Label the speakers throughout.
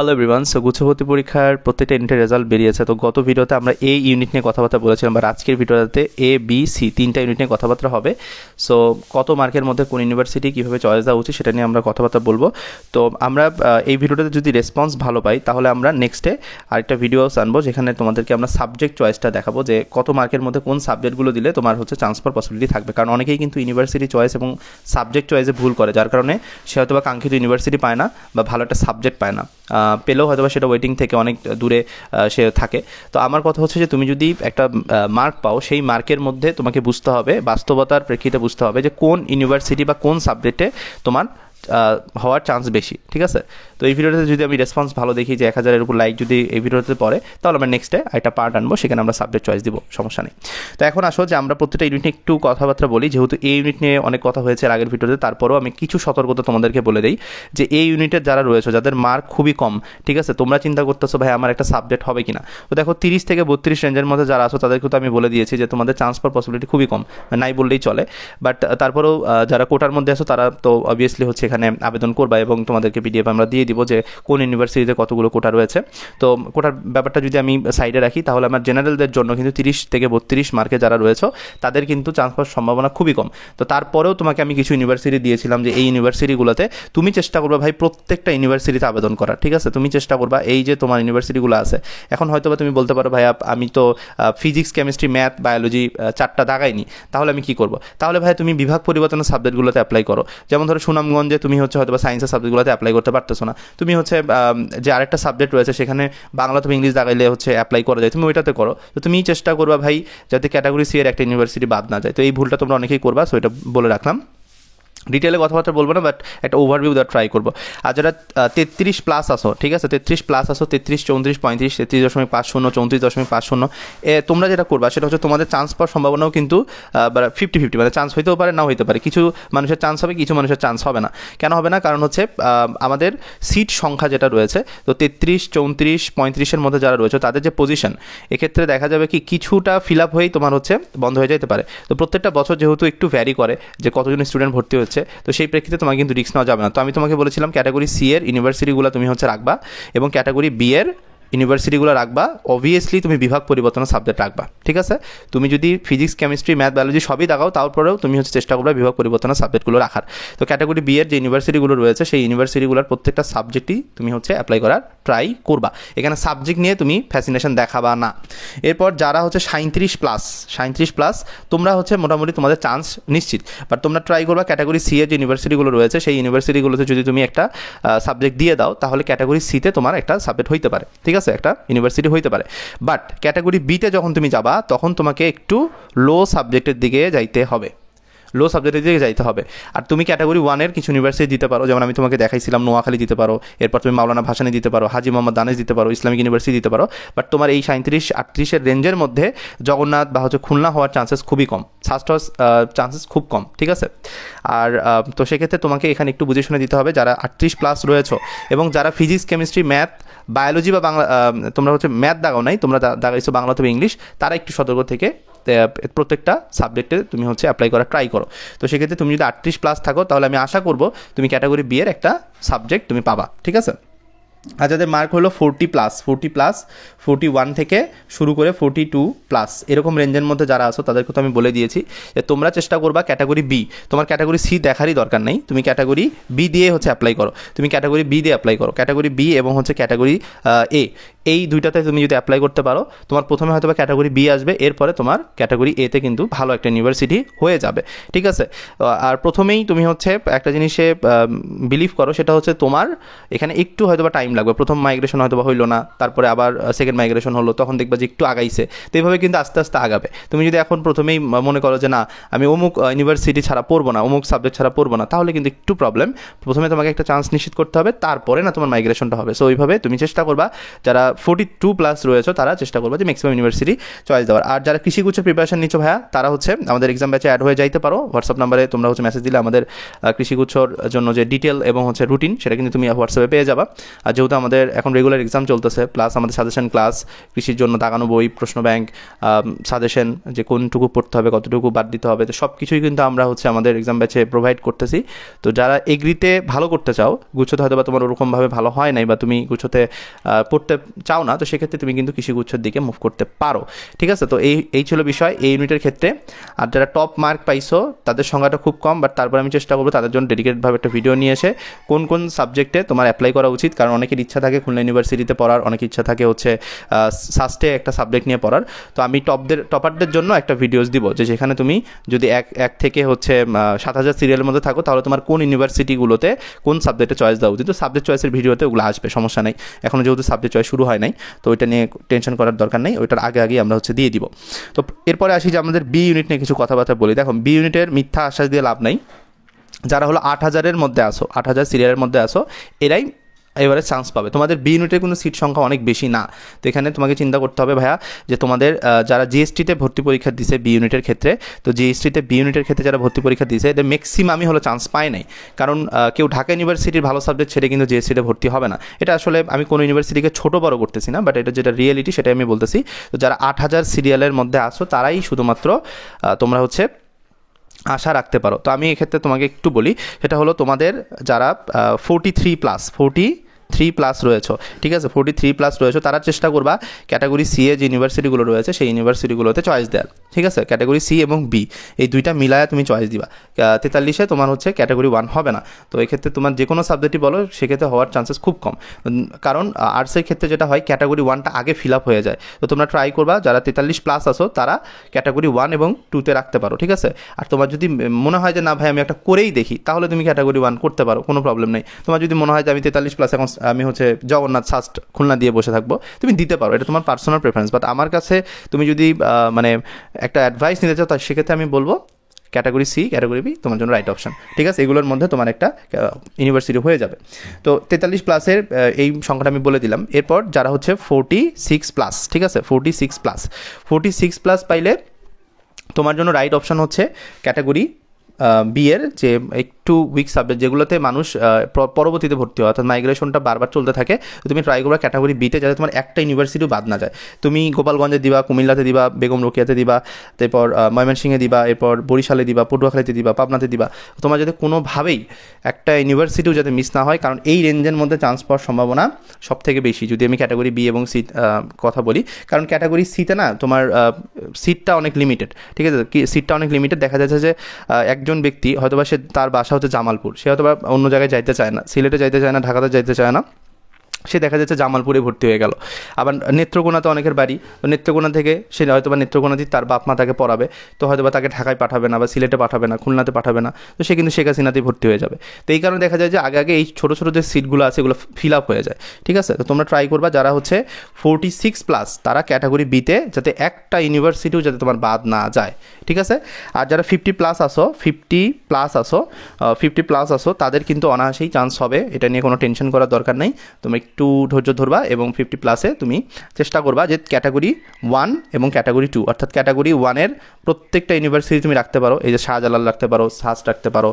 Speaker 1: Hello everyone, so গুচ্ছভর্তি পরীক্ষার প্রত্যেকটা ইউনিটের রেজাল্ট বেরিয়েছে। তো গত ভিডিওতে আমরা এই ইউনিট নিয়ে কথাবার্তা বলেছিলাম, বা আজকের ভিডিওতে এ বি সি তিনটা ইউনিট নিয়ে কথাবার্তা হবে। সো কত মার্কের মধ্যে কোন ইউনিভার্সিটি কীভাবে চয়েস দেওয়া উচিত সেটা নিয়ে আমরা কথাবার্তা বলবো। তো আমরা এই ভিডিওটাতে যদি রেসপন্স ভালো পাই তাহলে আমরা নেক্সটে আরেকটা ভিডিও আনবো, যেখানে তোমাদেরকে আমরা সাবজেক্ট চয়েসটা দেখাবো, যে কত মার্কের মধ্যে কোন সাবজেক্টগুলো দিলে তোমার হচ্ছে চান্স পাওয়ার পসিবিলিটি থাকবে। কারণ অনেকেই কিন্তু ইউনিভার্সিটি চয়েস এবং সাবজেক্ট চয়েসে ভুল করে, যার কারণে সে হয়তো বা কাঙ্ক্ষিত ইউনিভার্সিটি পায় না বা ভালো একটা সাবজেক্ট পায় না, পেলেও হয়তো বা সেটা ওয়েটিং থেকে অনেক দূরে সে থাকে। তো আমার কথা হচ্ছে যে তুমি যদি একটা মার্ক পাও, সেই মার্কের মধ্যে তোমাকে বুঝতে হবে, বাস্তবতার প্রেক্ষিতে বুঝতে হবে যে কোন ইউনিভার্সিটি বা কোন সাবজেক্টে তোমার হওয়ার চান্স বেশি। ঠিক আছে, তো এই ভিডিওতে যদি আমি রেসপন্স ভালো দেখি, যে 1000-এর উপর লাইক যদি এই ভিডিওতে পড়ে, তাহলে আমরা নেক্সটে একটা পার্ট আনবো, সেখানে আমরা সাবজেক্ট চয়েস দিব, সমস্যা নেই। তো এখন আসো যে আমরা প্রত্যেকটা ইউনিট নিয়ে একটু কথাবার্তা বলি। যেহেতু এই ইউনিট নিয়ে অনেক কথা হয়েছে আগের ভিডিওতে, তারপরেও আমি কিছু সতর্কতা তোমাদেরকে বলে দিই যে এই ইউনিটের যারা রয়েছে, যাদের মার্ক খুবই কম, ঠিক আছে, তোমরা চিন্তা করতেছো ভাই আমার একটা সাবজেক্ট হবে কিনা। তো দেখো 30 থেকে 32 রেঞ্জের মধ্যে যারা আছো তাদেরকে তো আমি বলে দিয়েছি যে তোমাদের চান্স পাওয়ার পসিবিলিটি খুবই কম, নাই বললেই চলে। বাট তারপরেও যারা কোটার মধ্যে আছো তারা তো অবভিয়াসলি হচ্ছে এখানে আবেদন করবা, এবং তোমাদেরকে পিডিএফ আমরা দিয়ে দিব যে কোন ইউনিভার্সিটিতে কতগুলো কোটা রয়েছে। তো কোটার ব্যাপারটা যদি আমি সাইডে রাখি, তাহলে আমার জেনারেলদের জন্য কিন্তু 30 থেকে 32 মার্কে যারা রয়েছে তাদের কিন্তু চান্স পাওয়ার সম্ভাবনা খুবই কম। তো তারপরেও তোমাকে আমি কিছু ইউনিভার্সিটি দিয়েছিলাম, যে এই ইউনিভার্সিটিগুলোতে তুমি চেষ্টা করবে ভাই প্রত্যেকটা ইউনিভার্সিটিতে আবেদন করার। ঠিক আছে, তুমি চেষ্টা করবা এই যে তোমার ইউনিভার্সিটিগুলো আছে, এখন হয়তো বা তুমি বলতে পারো ভাইয়া আমি তো ফিজিক্স, কেমিস্ট্রি, ম্যাথ, বায়োলজি 4টা দাগাইনি, তাহলে আমি কি করবো? তাহলে ভাই তুমি বিভাগ পরিবর্তনের সাবজেক্টগুলোতে অ্যাপ্লাই করো। যেমন ধরো সুনামগঞ্জে তুমি হচ্ছে হয়তো বা সায়েন্সের সাবজেক্টগুলোতে অ্যাপ্লাই করতে পারতেছো না, তুমি হচ্ছে যে আরেকটা সাবজেক্ট রয়েছে সেখানে বাংলা তুমি ইংলিশ দাগাইলে হচ্ছে অ্যাপ্লাই করা যায়, তুমি ওইটাতে করো। তো তুমি চেষ্টা করবা ভাই যাতে ক্যাটাগরি সি এর একটা ইউনিভার্সিটি বাদ না যায়। তো এই ভুলটা তোমরা অনেকেই করবা, সো এটা বলে রাখলাম। ডিটেলে কথাবার্তা বলবো না, বাট একটা ওভারভিউ দেওয়ার ট্রাই করবো। আর যারা 33+ আসো, ঠিক আছে, 33+ আসো, 33, 34, 35, 33.50, 34.50, তোমরা যেটা করবা সেটা হচ্ছে তোমাদের চান্স পাওয়ার সম্ভাবনাও কিন্তু 50-50, মানে চান্স হইতেও পারে নাও হইতে পারে। কিছু মানুষের চান্স হবে, কিছু মানুষের চান্স হবে না। কেন হবে না? কারণ হচ্ছে আমাদের সিট সংখ্যা যেটা রয়েছে, তো 33, 34, 35-এর মধ্যে যারা রয়েছে তাদের যে পজিশন, এক্ষেত্রে দেখা যাবে কি কিছুটা ফিল আপ হয়েই তোমার হচ্ছে বন্ধ হয়ে যেতে পারে। তো প্রত্যেকটা বছর যেহেতু একটু ভ্যারি করে যে কতজন স্টুডেন্ট ভর্তি হচ্ছে, তো সেই প্রেক্ষিতে তোমাকে কিন্তু রিস্ক নেওয়া যাবে না। তো আমি তোমাকে বলেছিলাম ক্যাটাগরি সি এর ইউনিভার্সিটিগুলো তুমি হচ্ছে রাখবা, এবং ক্যাটাগরি বি এর ইউনিভার্সিটিগুলো রাখবা। অবভিয়াসলি তুমি বিভাগ পরিবর্তনের সাবজেক্ট রাখবা। ঠিক আছে, তুমি যদি ফিজিক্স, কেমিস্ট্রি, ম্যাথ, বায়োলজি সবই দাগাও, তারপরেও তুমি হচ্ছে চেষ্টা করবে বিভাগ পরিবর্তনের সাবজেক্টগুলো রাখার। তো ক্যাটাগরি বি এর যে ইউনিভার্সিটিগুলো রয়েছে, সেই ইউনিভার্সিটিগুলোর প্রত্যেকটা সাবজেক্টই তুমি হচ্ছে অ্যাপ্লাই করার ট্রাই করবা। এখানে সাবজেক্ট নিয়ে তুমি ফ্যাসিনেশন দেখাবা না। এরপর যারা হচ্ছে 37+, তোমরা হচ্ছে মোটামুটি তোমাদের চান্স নিশ্চিত, বাট তোমরা ট্রাই করবা ক্যাটাগরি সি এর যে ইউনিভার্সিটিগুলো রয়েছে, সেই ইউনিভার্সিটিগুলোতে যদি তুমি একটা সাবজেক্ট দিয়ে দাও, তাহলে ক্যাটাগরি সিতে তোমার একটা সাবজেক্ট হইতে পারে, ঠিক আছে, একটা ইউনিভার্সিটি হইতে পারে। বাট ক্যাটাগরি বিতে যখন তুমি যাবা, তখন তোমাকে একটু লো সাবজেক্টের দিকে যাইতে হবে, আর তুমি ক্যাটাগরি 1-এর কিছু ইউনিভার্সিটি দিতে পারো, যেমন আমি তোমাকে দেখাইছিলাম নোয়াখালী দিতে পারো, এরপর তুমি মাওলানা ভাসানী দিতে পারো, হাজি মোহাম্মদ দানেশ দিতে পারো, ইসলামিক ইউনিভার্সিটি দিতে পারো। বাট তোমার এই 37-38-এর রেঞ্জের মধ্যে জগন্নাথ বা হচ্ছে খুলনা হওয়ার চান্সেস খুবই কম, ফার্স্ট হওয়ার চান্সেস খুব কম। ঠিক আছে, আর তো সেক্ষেত্রে তোমাকে এখানে একটু বুঝে শুনে দিতে হবে যারা 38+ রয়েছে, এবং যারা ফিজিক্স, কেমিস্ট্রি, ম্যাথ, বায়োলজি বা বাংলা, তোমরা হচ্ছে ম্যাথ দাগাও নাই, তোমরা দাগাইছো বাংলা অথবা ইংলিশ, তারা একটু সতর্ক থেকে প্রত্যেকটা সাবজেক্টে তুমি হচ্ছে অ্যাপ্লাই করা ট্রাই করো। তো সেক্ষেত্রে তুমি যদি 38+ থাকো, তাহলে আমি আশা করবো তুমি ক্যাটাগরি বি এর একটা সাবজেক্ট তুমি পাবা। ঠিক আছে, আর যাদের মার্ক হলো 40+, 41 থেকে শুরু করে 42+, এরকম রেঞ্জের মধ্যে যারা আসো তাদেরকে তো আমি বলে দিয়েছি যে তোমরা চেষ্টা করবা ক্যাটাগরি বি, তোমার ক্যাটাগরি সি দেখারই দরকার নেই, তুমি ক্যাটাগরি বি দিয়ে হচ্ছে অ্যাপ্লাই করো, ক্যাটাগরি বি এবং হচ্ছে ক্যাটাগরি এ, এই দুইটাতে তুমি যদি অ্যাপ্লাই করতে পারো, তোমার প্রথমে হয়তো বা ক্যাটাগরি বি আসবে, এরপরে তোমার ক্যাটাগরি এতে কিন্তু ভালো একটা ইউনিভার্সিটি হয়ে যাবে। ঠিক আছে, আর প্রথমেই তুমি হচ্ছে একটা জিনিসে বিলিভ করো, সেটা হচ্ছে তোমার এখানে একটু হয়তো বা টাইম লাগবে। প্রথম মাইগ্রেশন হয়তো বা হইলো না, তারপরে আবার সেকেন্ড মাইগ্রেশন হলো, তখন দেখবা যে একটু আগাইছে। তো এইভাবে কিন্তু আস্তে আস্তে আগাবে। তুমি যদি এখন প্রথমেই মনে করো যে না আমি অমুক ইউনিভার্সিটি ছাড়া পড়বো না, অমুক সাবজেক্ট ছাড়া পড়বো না, তাহলে কিন্তু একটু প্রবলেম। প্রথমে তোমাকে একটা চান্স নিশ্চিত করতে হবে, তারপরে না তোমার মাইগ্রেশনটা হবে। সো ওইভাবে তুমি চেষ্টা করবা, যারা 42+ রয়েছে তারা চেষ্টা করবা যে ম্যাক্সিমাম ইউনিভার্সিটি চয়েস দেওয়ার। আর যারা কৃষিগুচ্ছের প্রিপারেশন নিচ্ছ ভাইয়া, তারা হচ্ছে আমাদের এক্সাম ব্যাচে অ্যাড হয়ে যাইতে পারো। হোয়াটসঅ্যাপ নাম্বারে তোমরা হচ্ছে মেসেজ দিলে আমাদের কৃষিগুচ্ছর জন্য যে ডিটেল এবং হচ্ছে রুটিন, সেটা কিন্তু তুমি হোয়াটসঅ্যাপে পেয়ে যাবা। আর যেহেতু আমাদের এখন রেগুলার এক্সাম চলতেছে, প্লাস আমাদের সাজেশন ক্লাস, কৃষির জন্য দাগানো বই, প্রশ্ন ব্যাংক, সাজেশন, যে কোনটুকু পড়তে হবে, কতটুকু বাদ দিতে হবে, তো সব কিছুই কিন্তু আমরা হচ্ছে আমাদের এক্সাম ব্যাচে প্রোভাইড করতেছি। তো যারা এগ্রিতে ভালো করতে চাও, গুচ্ছতে হয়তো বা তোমার ওরকমভাবে ভালো হয় নাই, বা তুমি গুচ্ছতে পড়তে চাও না, তো সেক্ষেত্রে তুমি কিন্তু কৃষি গুচ্ছের দিকে মুভ করতে পারো। ঠিক আছে, তো এই ছিল বিষয় এই ইউনিটের ক্ষেত্রে। আর যারা টপ মার্ক পাইছো তাদের সংখ্যাটা খুব কম, বাট তারপর আমি চেষ্টা করবো তাদের জন্য ডেডিকেটেডভাবে একটা ভিডিও নিয়ে এসে কোন কোন সাবজেক্টে তোমার অ্যাপ্লাই করা উচিত। কারণ অনেকের ইচ্ছা থাকে খুলনা ইউনিভার্সিটিতে পড়ার, অনেক ইচ্ছা থাকে হচ্ছে সাস্টে একটা সাবজেক্ট নিয়ে পড়ার। তো আমি টপারদের জন্য একটা ভিডিওস দিব, যে যেখানে তুমি যদি এক থেকে হচ্ছে 7,000 সিরিয়ালের মধ্যে থাকো, তাহলে তোমার কোন ইউনিভার্সিটিগুলোতে কোন সাবজেক্টে চয়েস দেওয়া উচিত। তো সাবজেক্ট চয়েসের ভিডিওতে ওগুলো আসবে, সমস্যা নেই। এখনও যেহেতু সাবজেক্ট চয়েস শুরু হয় নাই, তো ওইটা নিয়ে টেনশন করার দরকার নেই, ওইটার আগেই আমরা হচ্ছে দিয়ে দিব। তো এরপরে আসি যে আমাদের বি ইউনিট নিয়ে কিছু কথাবার্তা বলি। দেখো, বি ইউনিটের মিথ্যা আশ্বাস দিয়ে লাভ নাই। যারা হলো 8,000-এর মধ্যে আসো, 8,000 সিরিয়ালের মধ্যে আসো, এরাই এবারে চান্স পাবে। তোমাদের বি ইউনিটের কিন্তু সিট সংখ্যা অনেক বেশি না। তো এখানে তোমাকে চিন্তা করতে হবে ভাইয়া, যে তোমাদের যারা জিএসটিতে ভর্তি পরীক্ষা দিছে বি ইউনিটের ক্ষেত্রে, তো জিএসটিতে বি ইউনিটের ক্ষেত্রে যারা ভর্তি পরীক্ষা দিছে, এদের ম্যাক্সিমামই হলো চান্স পায় নাই। কারণ কেউ ঢাকা ইউনিভার্সিটির ভালো সাবজেক্ট ছেড়ে কিন্তু জিএসটিতে ভর্তি হবে না। এটা আসলে আমি কোনো ইউনিভার্সিটিকে ছোটো বড় করতেছি না, বাট এটা যেটা রিয়েলিটি সেটাই আমি বলতেছি। তো যারা 8,000 সিরিয়ালের মধ্যে আসো, তারাই শুধুমাত্র তোমরা হচ্ছে আশা রাখতে পারো। তো আমি এক্ষেত্রে তোমাকে একটু বলি, সেটা হলো তোমাদের যারা 43+ রয়েছে, ঠিক আছে, 43+ রয়েছে, তারা চেষ্টা করবা ক্যাটাগরি সি এ যে ইউনিভার্সিটিগুলো রয়েছে সেই ইউনিভার্সিটিগুলোতে চয়েস দেওয়ার। ঠিক আছে, ক্যাটাগরি সি এবং বি এই দুইটা মিলায়া তুমি চয়েস দিবা। 43-এ তোমার হচ্ছে ক্যাটাগরি 1 হবে না। তো এক্ষেত্রে তোমার যে কোনো সাবজেক্টই বলো, সেক্ষেত্রে হওয়ার চান্সেস খুব কম। কারণ আর্টসের ক্ষেত্রে যেটা হয়, ক্যাটাগরি 1টা আগে ফিল আপ হয়ে যায়। তো তোমরা ট্রাই করবা যারা 43+ আসো, তারা ক্যাটাগরি 1 এবং 2তে রাখতে পারো। ঠিক আছে, আর তোমার যদি মনে হয় যে না ভাই আমি একটা করেই দেখি, তাহলে তুমি ক্যাটাগরি 1 করতে পারো, কোনো প্রবলেম নেই। তোমার যদি মনে হয় যে আমি 43+, এখন আমি হচ্ছে জগন্নাথ সাস্ট খুলনা দিয়ে বসে থাকবো, তুমি দিতে পারো, এটা তোমার পার্সোনাল প্রেফারেন্স। বাট আমার কাছে তুমি যদি মানে একটা অ্যাডভাইস নিতে চাও, তার সেক্ষেত্রে আমি বলবো ক্যাটাগরি সি, ক্যাটাগরি বি তোমার জন্য রাইট অপশন। ঠিক আছে, এগুলোর মধ্যে তোমার একটা ইউনিভার্সিটি হয়ে যাবে। তো 43+-এর এই সংখ্যাটা আমি বলে দিলাম। এরপর যারা হচ্ছে 46+, ঠিক আছে, 46+ পাইলে তোমার জন্য রাইট অপশন হচ্ছে ক্যাটাগরি বি এর যে একটু উইক সাবজেক্ট, যেগুলোতে মানুষ পরবর্তীতে ভর্তি হয়, অর্থাৎ মাইগ্রেশনটা বারবার চলতে থাকে। তুমি ট্রাই করবা ক্যাটাগরি বিতে, যাতে তোমার একটা ইউনিভার্সিটিও বাদ না যায়। তুমি গোপালগঞ্জে দিবা, কুমিল্লাতে দিবা, বেগম রোকেয়াতে দিবা, তারপর ময়মনসিংহে দিবা, এরপর বরিশালে দিবা, পটুয়াখালীতে দিবা, পাবনাতে দিবা। তোমার যাতে কোনোভাবেই একটা ইউনিভার্সিটিও যাতে মিস না হয়, কারণ এই রেঞ্জের মধ্যে চান্স পাওয়ার সম্ভাবনা সব থেকে বেশি যদি আমি ক্যাটাগরি বি এবং সি কথা বলি। কারণ ক্যাটাগরি সিতে না তোমার সিটটা অনেক লিমিটেড। ঠিক আছে, সিটটা অনেক লিমিটেড। দেখা যাচ্ছে যে একজন ব্যক্তি হয়তোবা তার বাসা হচ্ছে জামালপুর, সে হয়তোবা অন্য জায়গায় যাইতে চায় না, সিলেটে যাইতে চায় না, ঢাকাতে যাইতে চায় না, সে দেখা যাচ্ছে জামালপুরে ভর্তি হয়ে গেল। আবার নেত্রকোনাতে অনেকের বাড়ি, তো নেত্রকোনা থেকে সে হয়তো বা নেত্রকোনাতেই তার বাপ মা তাকে পড়াবে, তো হয়তো বা তাকে ঢাকায় পাঠাবে না, বা সিলেটে পাঠাবে না, খুলনাতে পাঠাবে না, তো সে কিন্তু শেখ হাসিনাতেই ভর্তি হয়ে যাবে। তো এই কারণে দেখা যায় যে আগে এই ছোটো ছোটো যে সিটগুলো আছে এগুলো ফিল আপ হয়ে যায়। ঠিক আছে, তো তোমরা ট্রাই করবা যারা হচ্ছে 46+, তারা ক্যাটাগরি বিতে যাতে একটা ইউনিভার্সিটিও যাতে তোমার বাদ না যায়। ঠিক আছে, আর যারা 50+ আসো, তাদের কিন্তু অনায়াসেই চান্স হবে, এটা নিয়ে কোনো টেনশন করার দরকার নেই। তোমরা একটু ধৈর্য ধরবা এবং 50+-এ তুমি চেষ্টা করবা যে ক্যাটাগরি 1 এবং ক্যাটাগরি 2, অর্থাৎ ক্যাটাগরি 1-এর প্রত্যেকটা ইউনিভার্সিটি তুমি রাখতে পারো। এই যে শাহজালাল রাখতে পারো, সাস্ট রাখতে পারো,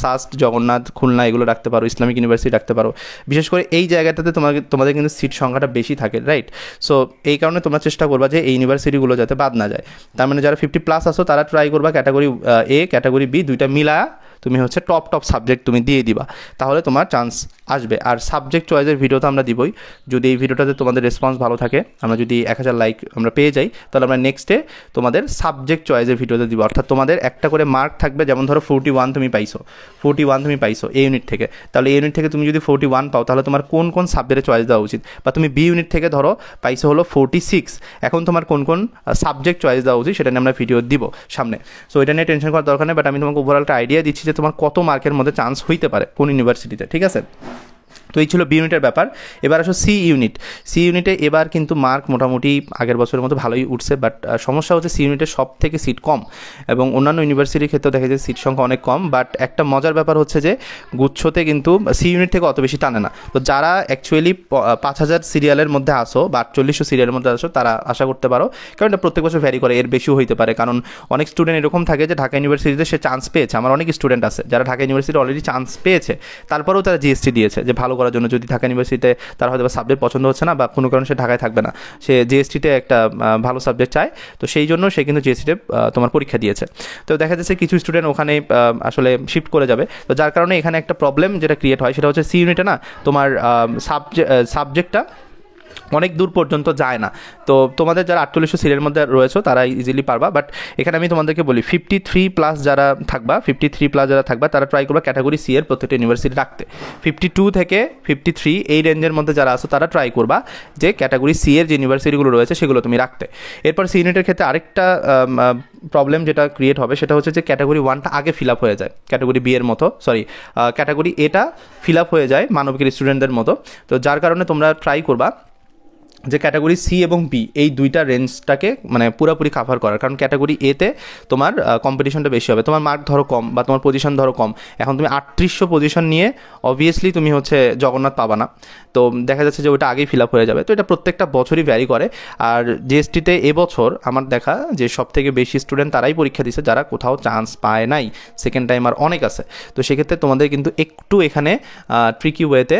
Speaker 1: সাস্ট, জগন্নাথ, খুলনা এগুলো রাখতে পারো, ইসলামিক ইউনিভার্সিটি রাখতে পারো। বিশেষ করে এই জায়গাটাতে তোমাদের কিন্তু সিট সংখ্যাটা বেশি থাকে, রাইট? সো এই কারণে তোমরা চেষ্টা করবা যে এই ইউনিভার্সিটিগুলো যাতে বাদ না যায়। তার মানে যারা 50+ আসো, তারা ট্রাই করবা ক্যাটাগরি এ, ক্যাটাগরি বি দুইটা মিলা তুমি হচ্ছে টপ সাবজেক্ট তুমি দিয়ে দিবা, তাহলে তোমার চান্স আসবে। আর সাবজেক্ট চয়েসের ভিডিও তো আমরা দিবই। যদি এই ভিডিওটাতে তোমাদের রেসপন্স ভালো থাকে, আমরা যদি 1000 লাইক আমরা পেয়ে যাই, তাহলে আমরা নেক্সটে তোমাদের সাবজেক্ট চয়েসের ভিডিওতে দিব। অর্থাৎ তোমাদের একটা করে মার্ক থাকবে, যেমন ধরো 41 তুমি পাইছো এ ইউনিট থেকে, তাহলে এ ইউনিট থেকে তুমি যদি 41 পাও, তাহলে তোমার কোন কোন সাবজেক্টে চয়েস দেওয়া উচিত। বা তুমি বি ইউনিট থেকে ধরো পাইছো হলো 46, এখন তোমার কোন কোন সাবজেক্ট চয়েস দেওয়া উচিত সেটা নিয়ে আমরা ভিডিও দিব সামনে। সো এটা নিয়ে টেনশন করার দরকার নেই, বাট আমি তোমাকে ওভারঅল একটা আইডিয়া দিচ্ছি যে তোমার কত মার্কের মধ্যে চান্স হইতে পারে কোন ইউনিভার্সিটিতে। ঠিক আছে, তো এই ছিল বি ইউনিটের ব্যাপার। এবার আসো সি ইউনিটে এবার কিন্তু মার্ক মোটামুটি আগের বছরের মতো ভালোই উঠছে, বাট সমস্যা হচ্ছে সি ইউনিটের সব থেকে সিট কম, এবং অন্যান্য ইউনিভার্সিটির ক্ষেত্রেও দেখা যায় সিট সংখ্যা অনেক কম। বাট একটা মজার ব্যাপার হচ্ছে যে গুচ্ছতে কিন্তু সি ইউনিট থেকে অত বেশি টানে না। তো যারা অ্যাকচুয়ালি 5000 সিরিয়ালের মধ্যে আসো বা 4800 সিরিয়ালের মধ্যে আসো, তারা আশা করতে পারো, কারণ এটা প্রত্যেক বছর ভ্যারি করে, এর বেশিও হইতে পারে। কারণ অনেক স্টুডেন্ট এরকম থাকে যে ঢাকা ইউনিভার্সিটিতে সে চান্স পেয়েছে, আমার অনেক স্টুডেন্ট আছে যারা ঢাকা ইউনিভার্সিটি অলরেডি চান্স পেয়েছে, তারপরেও তারা জিএসটি দিয়েছে যে ভালো করার জন্য, যদি ঢাকা ইউনিভার্সিটিতে তার হয়তো সাবজেক্ট পছন্দ হচ্ছে না বা কোনো কারণে সে ঢাকায় থাকবে না, সে জিএসটিতে একটা ভালো সাবজেক্ট চায়, তো সেই জন্য সে কিন্তু জিএসটিতে তোমার পরীক্ষা দিয়েছে। তো দেখা যাচ্ছে কিছু স্টুডেন্ট ওখানে আসলে শিফট করে যাবে, তো যার কারণে এখানে একটা প্রবলেম যেটা ক্রিয়েট হয় সেটা হচ্ছে সি ইউনিটে না তোমার সাবজেক্টটা অনেক দূর পর্যন্ত যায় না। তো তোমাদের যারা 4800 সিলের মধ্যে রয়েছে তারা ইজিলি পারবা, বাট এখানে আমি তোমাদেরকে বলি 53+ যারা থাকবা, 53+ যারা থাকবা তারা ট্রাই করবা ক্যাটাগরি সি এর প্রত্যেকটা ইউনিভার্সিটি রাখতে। 52 থেকে 53 এই রেঞ্জের মধ্যে যারা আছো তারা ট্রাই করবা যে ক্যাটাগরি সি এর যে ইউনিভার্সিটিগুলো রয়েছে সেগুলো তুমি রাখতে। এরপর সি ইউনিটের ক্ষেত্রে আরেকটা প্রবলেম যেটা ক্রিয়েট হবে সেটা হচ্ছে যে ক্যাটাগরি 1টা আগে ফিল আপ হয়ে যায়, ক্যাটাগরি বি এর মতো, ক্যাটাগরি এটা ফিল আপ হয়ে যায় মানবিকের স্টুডেন্টদের মতো। তো যার কারণে তোমরা ট্রাই করবা যে ক্যাটাগরি সি এবং বি এই দুইটা রেঞ্জটাকে মানে পুরোপুরি কাভার করার, কারণ ক্যাটাগরি এতে তোমার কম্পিটিশনটা বেশি হবে, তোমার মার্ক ধরো কম বা তোমার পজিশন ধরো কম, এখন তুমি 3800 পজিশন নিয়ে অবভিয়াসলি তুমি হচ্ছে জগন্নাথ পাবা না, তো দেখা যাচ্ছে যে ওটা আগেই ফিল আপ হয়ে যাবে। তো এটা প্রত্যেকটা বছরই ভ্যারি করে। আর জিএসটিতে এবছর আমার দেখা যে সব থেকে বেশি স্টুডেন্ট তারাই পরীক্ষা দিচ্ছে যারা কোথাও চান্স পায় নাই, সেকেন্ড টাইম আর অনেক আছে। তো সেক্ষেত্রে তোমাদের কিন্তু একটু এখানে ট্রিকি ওয়েতে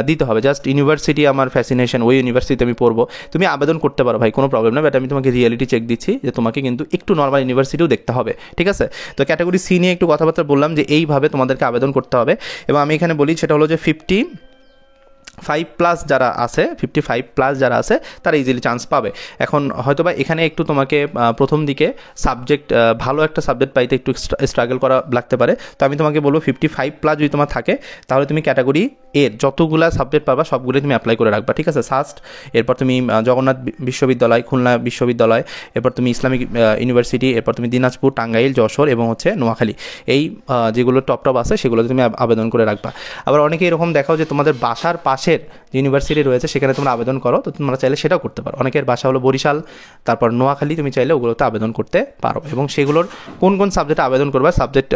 Speaker 1: দিতে হবে। জাস্ট ইউনিভার্সিটি আমার ফ্যাসিনেশন, ওই ইউনিভার্সিটিতে আমি পড়বো, তুমি আবেদন করতে পারো ভাই, কোনো প্রবলেম না, বাট আমি তোমাকে রিয়েলিটি চেক দিচ্ছি যে তোমাকে কিন্তু একটু নর্মাল ইউনিভার্সিটিও দেখতে হবে, ঠিক আছে? তো ক্যাটাগরি সি নিয়ে একটু কথাবার্তা বললাম যে এইভাবে তোমাদেরকে আবেদন করতে হবে। এবং আমি এখানে বলি সেটা হলো যে 55+ যারা আছে, 55+ যারা আছে তারা ইজিলি চান্স পাবে। এখন হয়তোবা এখানে একটু তোমাকে প্রথম দিকে সাবজেক্ট ভালো একটা সাবজেক্ট পাইতে একটু স্ট্রাগল করা লাগতে পারে। তো আমি তোমাকে বলবো 55+ যদি তোমার থাকে তাহলে তুমি ক্যাটাগরি এর যতগুলা সাবজেক্ট পাবা সবগুলো তুমি অ্যাপ্লাই করে রাখবা, ঠিক আছে? সাস্ট, এরপর তুমি জগন্নাথ বিশ্ববিদ্যালয়, খুলনা বিশ্ববিদ্যালয়, এরপর তুমি ইসলামিক ইউনিভার্সিটি, এরপর তুমি দিনাজপুর, টাঙ্গাইল, যশোর এবং হচ্ছে নোয়াখালী, এই যেগুলো টপ আছে সেগুলো তুমি আবেদন করে রাখবা। আবার অনেকে এরকম দেখাও যে তোমাদের বাসার পাশের যে ইউনিভার্সিটি রয়েছে সেখানে তোমরা আবেদন করো, তো তোমরা চাইলে সেটাও করতে পারো। অনেকের বাসা হলো বরিশাল, তারপর নোয়াখালী, তুমি চাইলে ওগুলোতে আবেদন করতে পারো। এবং সেগুলোর কোন কোন সাবজেক্টে আবেদন করবা, সাবজেক্ট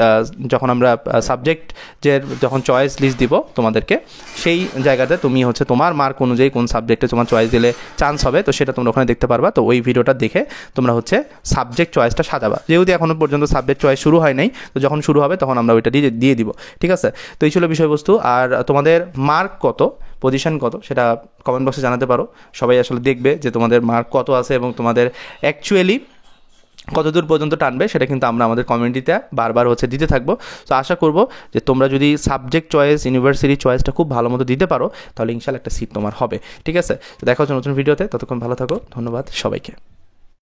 Speaker 1: যখন আমরা সাবজেক্ট যে যখন চয়েস লিস্ট দিব তোমাদেরকে, সেই জায়গাতে তুমি হচ্ছে তোমার মার্ক অনুযায়ী কোন সাবজেক্টে তোমার চয়েস দিলে চান্স হবে, তো সেটা তোমরা ওখানে দেখতে পারবা। তো ওই ভিডিওটা দেখে তোমরা হচ্ছে সাবজেক্ট চয়েসটা সাজাবা, যেহেতু এখনও পর্যন্ত সাবজেক্ট চয়েস শুরু হয় নাই, তো যখন শুরু হবে তখন আমরা ওইটা দিয়ে দিব, ঠিক আছে? তো এই ছিল বিষয়বস্তু। আর তোমাদের মার্ক কত, পজিশন কত, সেটা কমেন্ট বক্সে জানাতে পারো। সবাই আসলে দেখবে যে তোমাদের মার্ক কত আছে এবং তোমাদের অ্যাকচুয়ালি কতদূর পর্যন্ত টানবে, সেটা কিন্তু আমরা আমাদের কমিউনিটিতে বারবার হচ্ছে দিতে থাকবো। তো আশা করবো যে তোমরা যদি সাবজেক্ট চয়েস, ইউনিভার্সিটি চয়েসটা খুব ভালো মতো দিতে পারো তাহলে ইনশাল্লাহ একটা সিট তোমার হবে, ঠিক আছে? তো দেখা হচ্ছে নতুন ভিডিওতে, ততক্ষণ ভালো থাকো, ধন্যবাদ সবাইকে।